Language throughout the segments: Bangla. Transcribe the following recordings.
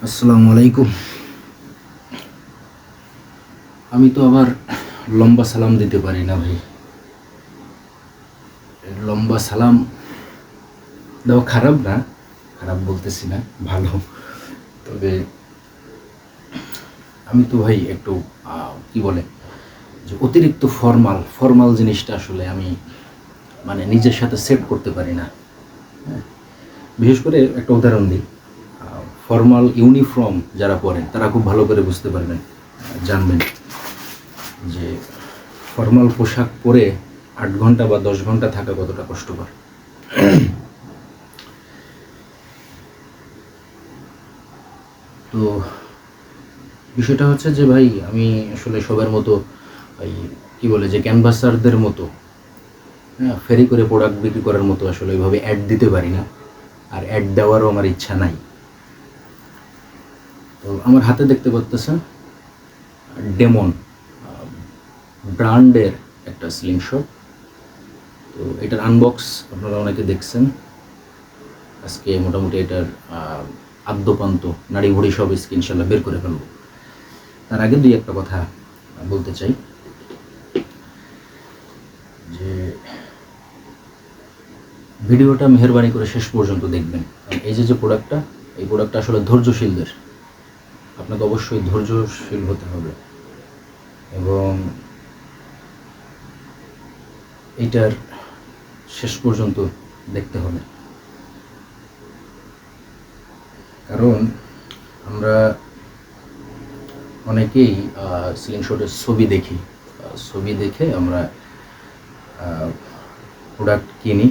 আসসালামু আলাইকুম। আমি তো আবার লম্বা সালাম দিতে পারি না ভাই। লম্বা সালাম দেওয়া খারাপ না, খারাপ বলতেছি না, ভালো। তবে আমি তো ভাই একটু কি বলে যে অতিরিক্ত ফর্মাল জিনিসটা আসলে আমি মানে নিজের সাথে সেট করতে পারি না। হ্যাঁ, বিশেষ করে একটা উদাহরণ দিই। ফর্মাল ইউনিফর্ম যারা পরেন তারা খুব ভালো করে বুঝতে পারবেন, জানবেন যে ফর্মাল পোশাক পরে 8 ঘন্টা বা 10 ঘন্টা থাকা কতটা কষ্টকর। তো বিষয়টা হচ্ছে যে ভাই আমি আসলে সবার মতো ওই কী বলে যে ক্যানভাসারদের মতো, হ্যাঁ, ফেরি করে প্রোডাক্ট বিক্রি করার মতো আসলে ওইভাবে অ্যাড দিতে পারি না, আর অ্যাড দেওয়ারও আমার ইচ্ছা নাই। তো আমার হাতে দেখতে পাচ্তেছেন ডেমন ব্র্যান্ডের একটা স্লিংশট। তো এটার আনবক্স আপনারা অনেকে দেখছেন। আজকে মোটামুটি এটার আদ্যপান্ত নাড়ি ভুড়ি সব ইনশাল্লাহ বের করে ফেলবো। তার আগে দুই একটা কথা বলতে চাই যে ভিডিওটা মেহেরবানি করে শেষ পর্যন্ত দেখবেন। কারণ এই যে প্রোডাক্টটা, এই প্রোডাক্টটা আসলে ধৈর্যশীলদের, আপনাকে অবশ্যই ধৈর্যশীল হতে হবে এবং এইটার শেষ পর্যন্ত দেখতে হবে। কারণ আমরা অনেকেই স্লিংশটের ছবি দেখি, ছবি দেখে আমরা প্রোডাক্ট কিনি।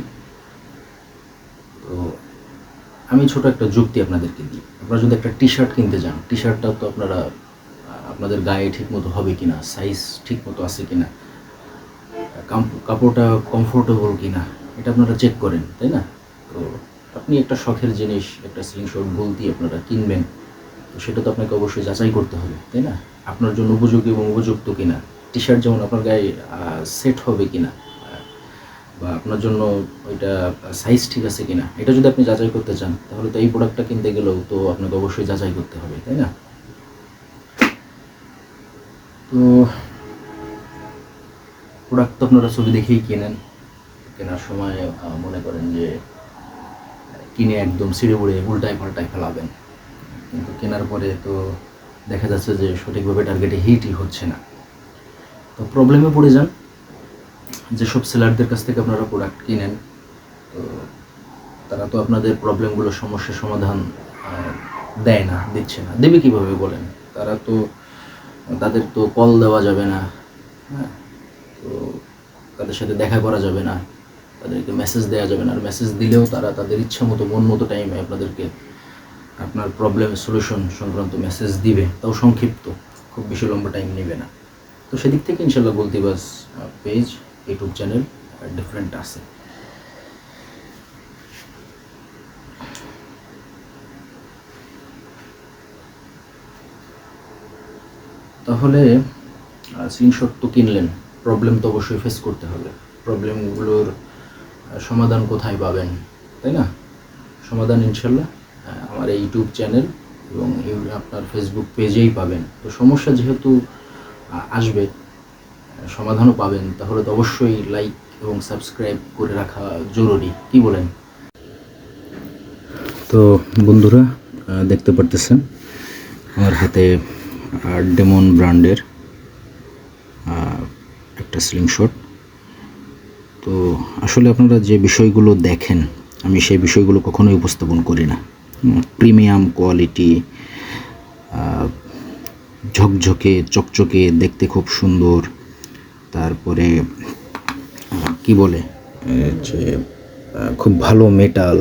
তো আমি ছোট একটা যুক্তি আপনাদেরকে দিই। আপনারা যদি একটা টি শার্ট কিনতে যান, টি শার্টটা তো আপনারা আপনাদের গায়ে ঠিক মতো হবে কিনা, সাইজ ঠিক মতো আছে কিনা, কাপড়টা কমফোর্টেবল কিনা, এটা আপনারা চেক করেন, তাই না? তো আপনি একটা শখের জিনিস, একটা স্লিংশট বলতে আপনারা কিনবেন, তো সেটা তো আপনাকে অবশ্যই যাচাই করতে হবে, তাই না? আপনার জন্য উপযোগী এবং উপযুক্ত কিনা, টি শার্ট যেমন আপনার গায়ে সেট হবে কিনা, বা আপনার জন্য ওইটা সাইজ ঠিক আছে কিনা, এটা যদি আপনি যাচাই করতে চান তাহলে তো এই প্রোডাক্টটা কিনতে গেলেও তো আপনাকে অবশ্যই যাচাই করতে হবে, তাই না? তো প্রোডাক্ট তো আপনারা ছবি দেখেই কেনেন। কেনার সময় মনে করেন যে কিনে একদম ছিঁড়ে উড়ে উল্টায় পাল্টায় ফেলাবেন, কিন্তু কেনার পরে তো দেখা যাচ্ছে যে সঠিকভাবে টার্গেটে হিটই হচ্ছে না। তো প্রবলেমে পড়ে যান। যেসব সেলারদের কাছ থেকে আপনারা প্রোডাক্ট কিনেন, তো তারা তো আপনাদের প্রবলেমগুলো, সমস্যার সমাধান দেয় না, দিচ্ছে না। দেবে কীভাবে বলেন? তারা তো, তাদের তো কল দেওয়া যাবে না, হ্যাঁ, তো তাদের সাথে দেখা করা যাবে না, তাদেরকে মেসেজ দেওয়া যাবে না। আর মেসেজ দিলেও তারা তাদের ইচ্ছা মতো, মন মতো টাইমে আপনাদেরকে আপনার প্রবলেমের সলিউশন সংক্রান্ত মেসেজ দিবে, তাও সংক্ষিপ্ত, খুব বেশি লম্বা টাইম নেবে না। তো সেদিক থেকে ইনশাল্লাহ গলতিবাজ পেজ, ইউটিউব চ্যানেল ডিফারেন্ট আছে। তাহলে স্ক্রিনশট তো কিনলেন, প্রবলেম তো অবশ্যই ফেস করতে হবে। প্রবলেমগুলোর সমাধান কোথায় পাবেন, তাই না? সমাধান ইনশাল্লাহ আমার এই ইউটিউব চ্যানেল এবং আপনার ফেসবুক পেজেই পাবেন। তো সমস্যা যেহেতু আসবে, সমাধানও পাবেন, তাহলে তো অবশ্যই লাইক এবং সাবস্ক্রাইব করে রাখা জরুরি, কি বলেন? তো বন্ধুরা, দেখতে পারতেছেন আমার হাতে ডেমন ব্র্যান্ডের একটা স্লিংশট। তো আসলে আপনারা যে বিষয়গুলো দেখেন, আমি সেই বিষয়গুলো কখনোই উপস্থাপন করি না। প্রিমিয়াম কোয়ালিটি, ঝকঝকে চকচকে, দেখতে খুব সুন্দর, তারপরে কি বলে যে খুব ভালো মেটাল।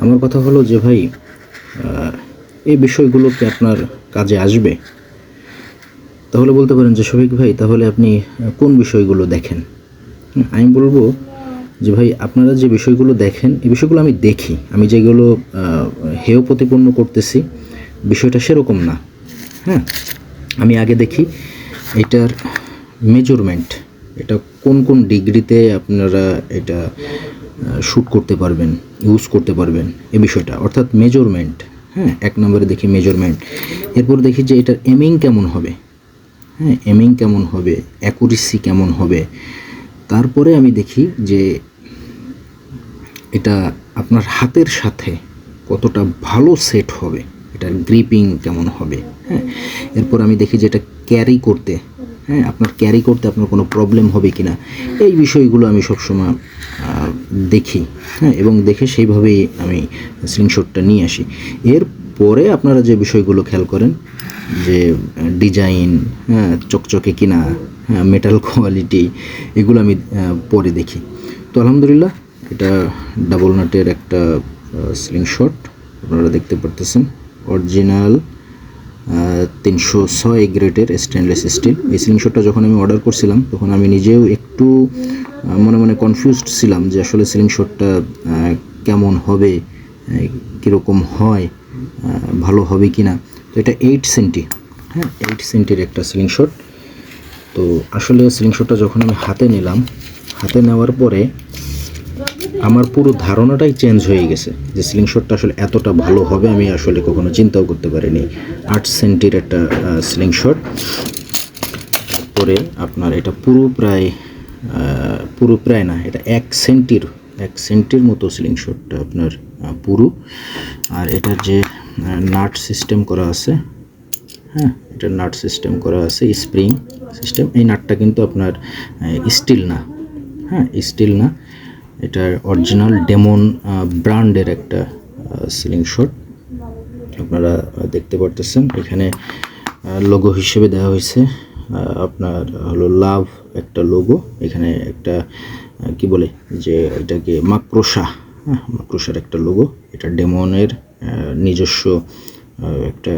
আমার কথা হলো যে ভাই, এই বিষয়গুলো কি আপনার কাজে আসবে? তাহলে বলতে পারেন যে শফিক ভাই, তাহলে আপনি কোন বিষয়গুলো দেখেন? আমি বলবো যে ভাই, আপনারা যে বিষয়গুলো দেখেন, এই বিষয়গুলো আমি দেখি। আমি যেগুলো হেয় প্রতিপন্ন করতেছি, বিষয়টা সেরকম না। হ্যাঁ, আমি আগে দেখি এটার মেজারমেন্ট, এটা কোন কোন ডিগ্রিতে আপনারা এটা শ্যুট করতে পারবেন, ইউজ করতে পারবেন এই বিষয়টা, অর্থাৎ মেজারমেন্ট। হ্যাঁ, 1 নম্বরে দেখি মেজারমেন্ট। এরপর দেখি যে এটার এমিং কেমন হবে। হ্যাঁ, এমিং কেমন হবে, অ্যাকুরেসি কেমন হবে। তারপরে আমি দেখি যে এটা আপনার হাতের সাথে কতটা ভালো সেট হবে, এটার গ্রিপিং কেমন হবে। হ্যাঁ, এরপর আমি দেখি যে এটা ক্যারি করতে, হ্যাঁ, আপনার ক্যারি করতে আপনার কোনো প্রবলেম হবে কি না, এই বিষয়গুলো আমি সবসময় দেখি। হ্যাঁ, এবং দেখে সেইভাবেই আমি স্লিংশটটা নিয়ে আসি। এরপরে আপনারা যে বিষয়গুলো খেয়াল করেন যে ডিজাইন, হ্যাঁ, চকচকে কিনা, হ্যাঁ, মেটাল কোয়ালিটি, এগুলো আমি পরে দেখি। তো আলহামদুলিল্লাহ এটা ডাবল নাটের একটা স্লিংশট আপনারা দেখতে পারতেছেন, অরিজিনাল 306 গ্রেডের স্টেনলেস স্টিল। এই স্লিংশটটা যখন আমি অর্ডার করছিলাম তখন আমি নিজেও একটু মনে মনে কনফিউজড ছিলাম যে আসলে স্লিংশটটা কেমন হবে, কীরকম হয়, ভালো হবে কি না। তো এটা 8 সেন্টি, হ্যাঁ, 8 সেন্টির একটা স্লিংশট। তো আসলে স্লিংশটটা যখন আমি হাতে নিলাম, হাতে নেওয়ার পরে আমার পুরো ধারণাটাই চেঞ্জ হয়ে গেছে যে স্লিংশটটা আসলে এতটা ভালো হবে আমি আসলে কখনো চিন্তাও করতে পারিনি। 8 সেন্টির একটা স্লিংশট। পরে আপনার এটা পুরো প্রায় না, এটা 1 সেন্টির মতো স্লিংশটটা আপনার পুরো। আর এটার যে নাট সিস্টেম করা আছে, হ্যাঁ, এটা নাট সিস্টেম করা আছে, স্প্রিং সিস্টেম। এই নাটটা কিন্তু আপনার স্টিল না, হ্যাঁ, স্টিল না, এটার অরিজিনাল ডেমন ব্র্যান্ডের একটা স্লিংশট আপনারা দেখতে পারতেছেন। এখানে লোগো হিসেবে দেওয়া হয়েছে আপনার হলো লাভ একটা লোগো, এখানে একটা কি বলে যে এটাকে মাক্রোসা, হ্যাঁ, মাক্রোসার একটা লোগো। এটা ডেমনের নিজস্ব একটা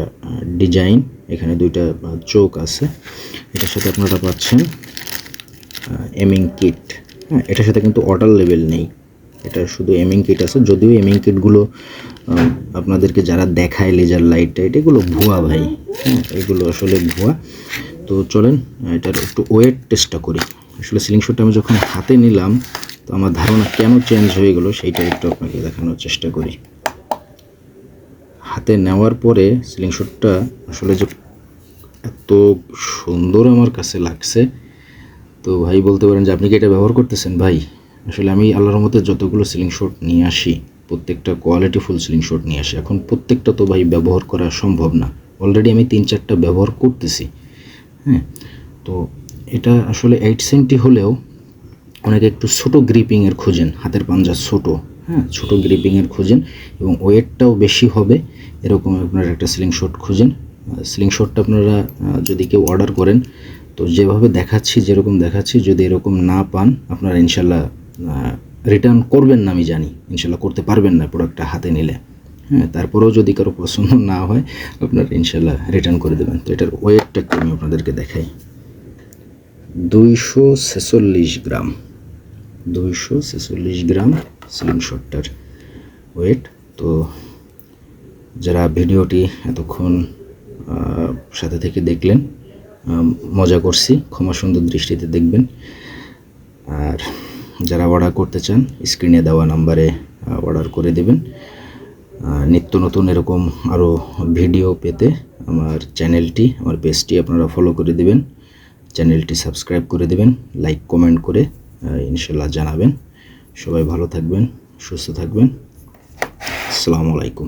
ডিজাইন, এখানে 2টা চোখ আছে। এটার সাথে আপনারা পাচ্ছেন এমিং কিট। হ্যাঁ, এটার সাথে কিন্তু অর্ডার লেভেল নেই, এটা শুধু এমিং কিট আছে। যদিও এমিং কিটগুলো আপনাদেরকে যারা দেখায় লেজার লাইট টাইট, এগুলো ভুয়া ভাই, হ্যাঁ, এগুলো আসলে ভুয়া। তো চলেন এটার একটু ওয়েট টেস্টটা করি। আসলে স্লিংশটটা আমি যখন হাতে নিলাম তো আমার ধারণা কেন চেঞ্জ হয়ে গেলো সেইটা একটু আপনাকে দেখানোর চেষ্টা করি। হাতে নেওয়ার পরে স্লিংশটটা আসলে যে এত সুন্দর আমার কাছে লাগছে, তো ভাই বলতে পারেন যে আপনি কি এটা ব্যবহার করতেছেন? ভাই আসলে আমি আল্লাহর রহমতে যতগুলো স্লিংশট নিয়ে আসি প্রত্যেকটা কোয়ালিটিফুল স্লিংশট নিয়ে আসি। এখন প্রত্যেকটা তো ভাই ব্যবহার করা সম্ভব না, অলরেডি আমি 3-4টা ব্যবহার করতেছি। হ্যাঁ, তো এটা আসলে 8 সেন্টি হলেও অনেকে একটু ছোটো গ্রিপিংয়ের খোঁজেন, হাতের পাঞ্জা ছোটো, হ্যাঁ, ছোটো গ্রিপিংয়ের খোঁজেন এবং ওয়েটটাও বেশি হবে এরকম আপনারা একটা স্লিংশট খোঁজেন। স্লিংশটটা আপনারা যদি কেউ অর্ডার করেন তো যেভাবে দেখাচ্ছি, যেরকম দেখাচ্ছি, যদি এরকম না পান আপনারা ইনশাল্লাহ রিটার্ন করবেন না, আমি জানি ইনশাল্লাহ করতে পারবেন না প্রোডাক্টটা হাতে নিলে। হ্যাঁ, তারপরেও যদি কারো পছন্দ না হয় আপনারা ইনশাল্লাহ রিটার্ন করে দেবেন। তো এটার ওয়েটটা একটু আমি আপনাদেরকে দেখাই। 246 গ্রাম, 246 গ্রাম স্লিংশটটার ওয়েট। তো যারা ভিডিওটি এতক্ষণ সাথে থেকে দেখলেন, মজা করছি, ক্ষমা সুন্দর দৃষ্টিতে দেখবেন। আর যারা অর্ডার করতে চান স্ক্রিনে দেওয়া নাম্বারে অর্ডার করে দেবেন। নিত্য নতুন এরকম আরও ভিডিও পেতে আমার চ্যানেলটি, আমার পেজটি আপনারা ফলো করে দেবেন, চ্যানেলটি সাবস্ক্রাইব করে দেবেন, লাইক কমেন্ট করে ইনশাল্লাহ জানাবেন। সবাই ভালো থাকবেন, সুস্থ থাকবেন। আসসালামু আলাইকুম।